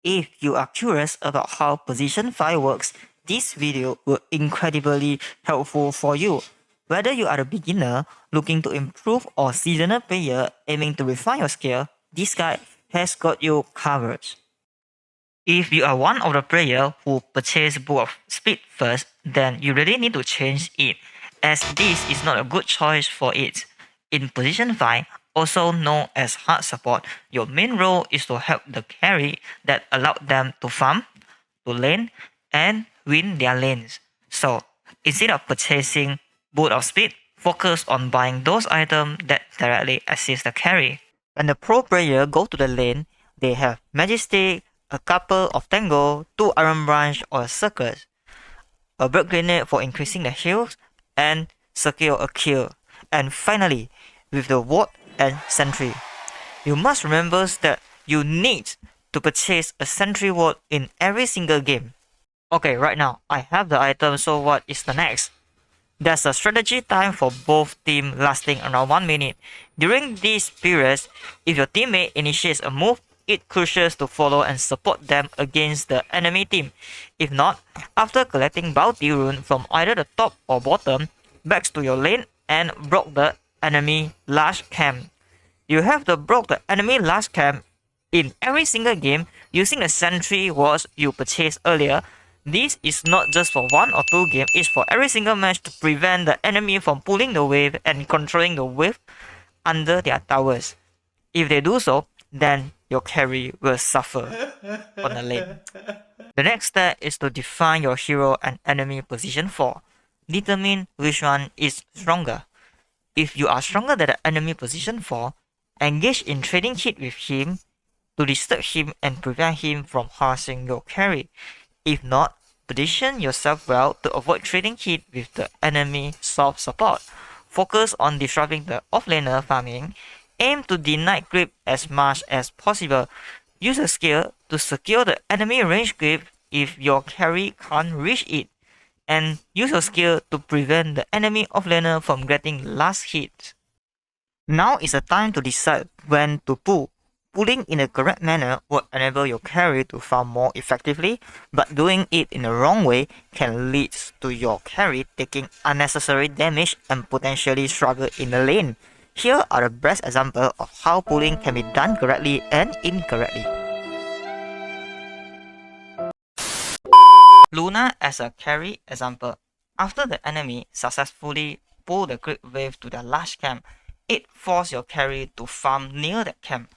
If you are curious about how Position 5 works, this video will incredibly helpful for you. Whether you are a beginner looking to improve or seasoned player aiming to refine your skill, this guide has got you covered. If you are one of the players who purchased Book of Speed first, then you really need to change it, as this is not a good choice for it. In Position 5, also known as HardSupport, your main role is to help the carry that allow them to farm, to lane, and win their lanes. So, instead of purchasing Boot of Speed, focus on buying those items that directly assist the carry. When the pro player go to the lane, they have Majestic, a couple of Tango, 2 Iron Branch or Circus, a Bird Grenade for increasing the heals, and secure a kill. And finally, with the Ward and Sentry. You must remember that you need to purchase a Sentry Ward in every single game. Okay, right now, I have the item, so what is the next? There's a strategy time for both teams lasting around 1 minute. During these periods, if your teammate initiates a move, it's crucial to follow and support them against the enemy team. If not, after collecting bounty rune from either the top or bottom, back to your lane and block the enemy large camp. You have to block the enemy large camp in every single game using the sentry wards you purchased earlier. This is not just for 1 or 2 games, it's for every single match to prevent the enemy from pulling the wave and controlling the wave under their towers. If they do so, then your carry will suffer on the lane. The next step is to define your hero and enemy position 4. Determine which one is stronger. If you are stronger than the enemy position 4, engage in trading hit with him to disturb him and prevent him from harassing your carry. If not, position yourself well to avoid trading hit with the enemy soft support. Focus on disrupting the offlaner farming. Aim to deny creep as much as possible. Use a skill to secure the enemy range creep if your carry can't reach it. And use your skill to prevent the enemy offlaner from getting last hit. Now is the time to decide when to pull. Pulling in the correct manner will enable your carry to farm more effectively, but doing it in the wrong way can lead to your carry taking unnecessary damage and potentially struggle in the lane. Here are the best examples of how pulling can be done correctly and incorrectly. Luna as a carry example. After the enemy successfully pull the creep wave to the large camp, it forces your carry to farm near that camp,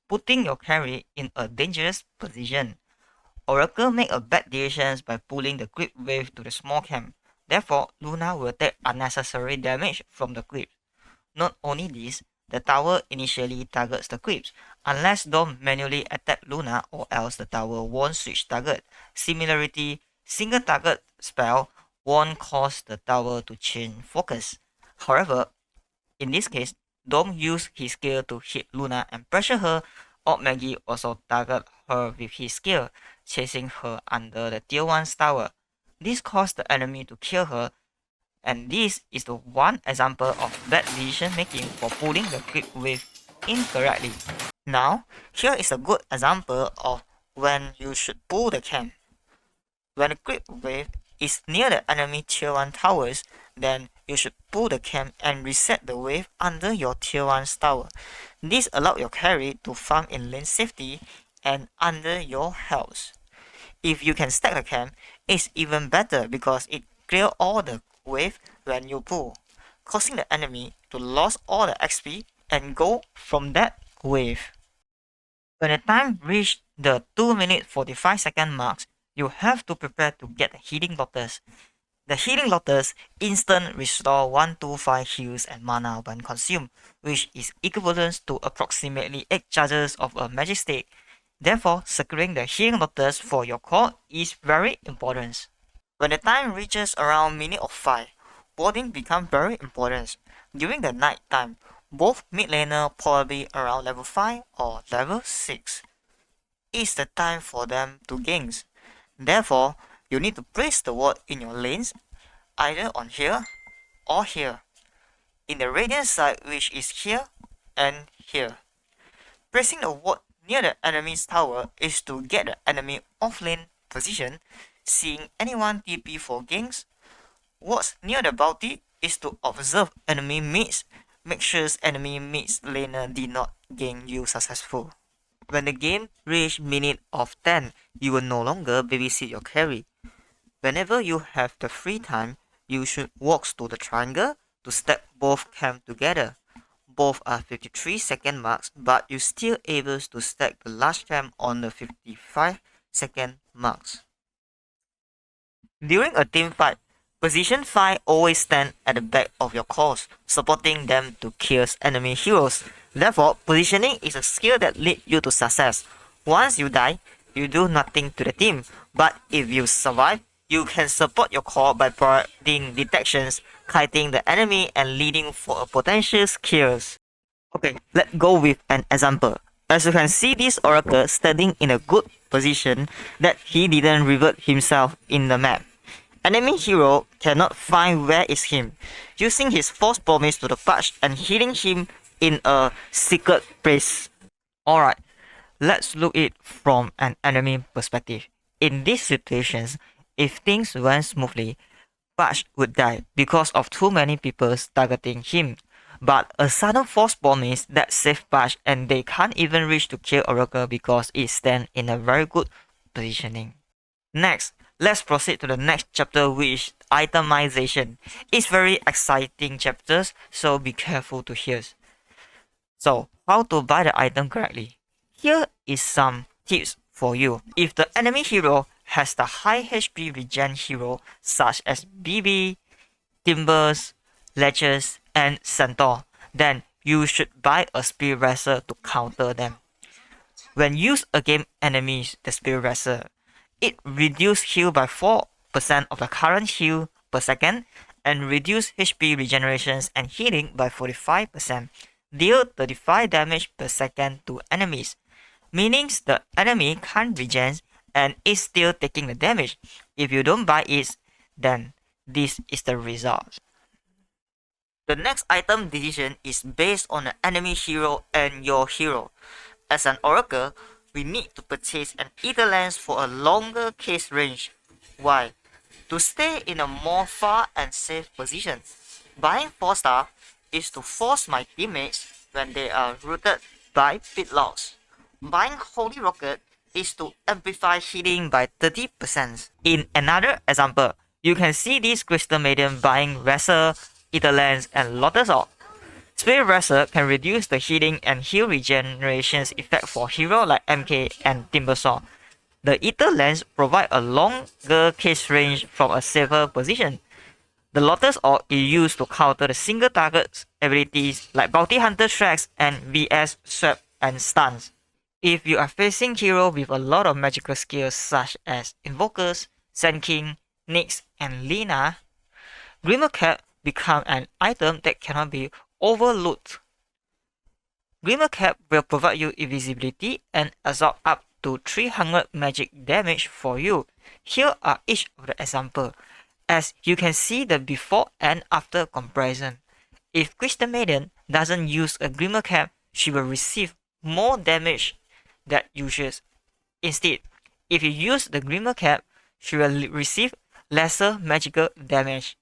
putting your carry in a dangerous position. Oracle make a bad decision by pulling the creep wave to the small camp. Therefore, Luna will take unnecessary damage from the creep. Not only this, the tower initially targets the creeps, unless Dom manually attack Luna or else the tower won't switch target. Similarly, single target spell won't cause the tower to change focus. However, in this case, Dom used his skill to hit Luna and pressure her, or Maggie also target her with his skill, chasing her under the tier 1 tower. This caused the enemy to kill her, and this is the one example of bad decision making for pulling the creep wave incorrectly. Now, here is a good example of when you should pull the camp. When the creep wave is near the enemy tier 1 towers, then you should pull the camp and reset the wave under your tier 1 tower. This allows your carry to farm in lane safety and under your health. If you can stack the camp, it's even better because it clears all the wave when you pull, causing the enemy to lose all the XP and go from that wave. When the time reaches the 2 minute 45 second marks, you have to prepare to get the Healing Lotus. The Healing Lotus instant restore 125 heals and mana when consumed, which is equivalent to approximately 8 charges of a magic stick. Therefore, securing the Healing Lotus for your core is very important. When the time reaches around minute of 5, warding becomes very important. During the night time, both mid laner probably around level 5 or level 6. It's the time for them to gank. Therefore, you need to place the ward in your lanes, either on here or here, in the radiant side which is here and here. Placing the ward near the enemy's tower is to get the enemy offlane position, seeing anyone TP for ganks. What's near the bounty is to observe enemy mids, make sure enemy mids laner did not gank you successful. When the game reach minute of 10, you will no longer babysit your carry. Whenever you have the free time, you should walk to the triangle to stack both camp together. Both are 53-second marks, but you still able to stack the last camp on the 55-second marks. During a team fight, position 5 always stand at the back of your course, supporting them to kill enemy heroes. Therefore, positioning is a skill that leads you to success. Once you die, you do nothing to the team, but if you survive, you can support your core by providing detections, kiting the enemy and leading for a potential kills. Okay, let's go with an example. As you can see this oracle standing in a good position that he didn't revert himself in the map. Enemy hero cannot find where is him, using his false promise to the patch and hitting him in a secret place. Alright, let's look it from an enemy perspective. In these situations, if things went smoothly, Patch would die because of too many people targeting him. But a sudden false promise that saved Patch and they can't even reach to kill Oracle because it stands in a very good positioning. Next, let's proceed to the next chapter, which is Itemization. It's very exciting chapters, so be careful to hear. So, how to buy the item correctly? Here is some tips for you. If the enemy hero has the high HP regen hero such as BB, Timbers, Ledgers, and Centaur, then you should buy a Spirit Wrestler to counter them. When used against enemies, the Spirit Wrestler, it reduces heal by 4% of the current heal per second and reduce HP regenerations and healing by 45%. Deal 35 damage per second to enemies, meaning the enemy can't regen and is still taking the damage. If you don't buy it, then this is the result. The next item decision is based on the enemy hero and your hero. As an oracle, we need to purchase an ether lens for a longer case range. Why? To stay in a more far and safe position. Buying 4-star is to force my teammates when they are rooted by pit loss. Buying Holy Rocket is to amplify healing by 30%. In another example, you can see this Crystal Maiden buying Wrestle, Ether Lens, and Lotus Orb. Spirit Wrestle can reduce the healing and heal regenerations effect for heroes like MK and Timbersaw. The Ether Lens provides a longer case range from a safer position. The Lotus Orb is used to counter the single target abilities like Bounty Hunter Tracks and VS Sweep and Stuns. If you are facing heroes with a lot of magical skills such as Invokers, Sand King, Nyx, and Lina, Grimmer Cap becomes an item that cannot be overlooked. Grimmer Cap will provide you invisibility and absorb up to 300 magic damage for you. Here are each of the examples. As you can see the before and after comparison. If Crystal Maiden doesn't use a Grimmer Cap, she will receive more damage than usual. Instead, if you use the Grimmer Cap, she will receive lesser magical damage.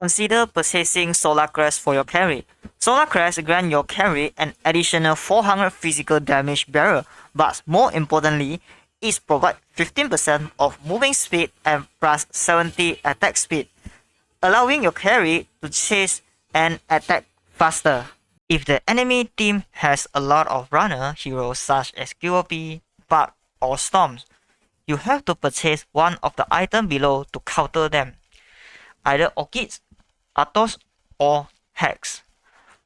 Consider purchasing Solar Crest for your carry. Solar Crest grants your carry an additional 400 physical damage barrier, but more importantly, it provides 15% of moving speed and plus 70 attack speed, allowing your carry to chase and attack faster. If the enemy team has a lot of runner heroes such as QOP, Bug, or Storms, you have to purchase one of the items below to counter them, either Orchids, Athos, or Hex.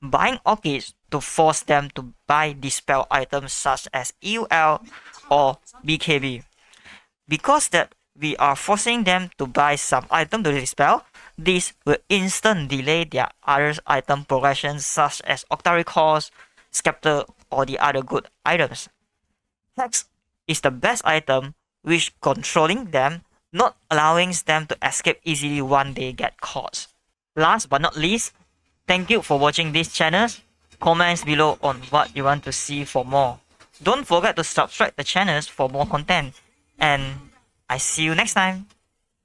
Buying Orchids to force them to buy dispel items such as EUL or BKB. Because that we are forcing them to buy some item to dispel, this will instant delay their other item progression such as Octary Cores, Scepter, or the other good items. Hex is the best item, which controlling them, not allowing them to escape easily once they get caught. Last but not least, thank you for watching this channel. Comments below on what you want to see for more. Don't forget to subscribe the channels for more content. And I see you next time.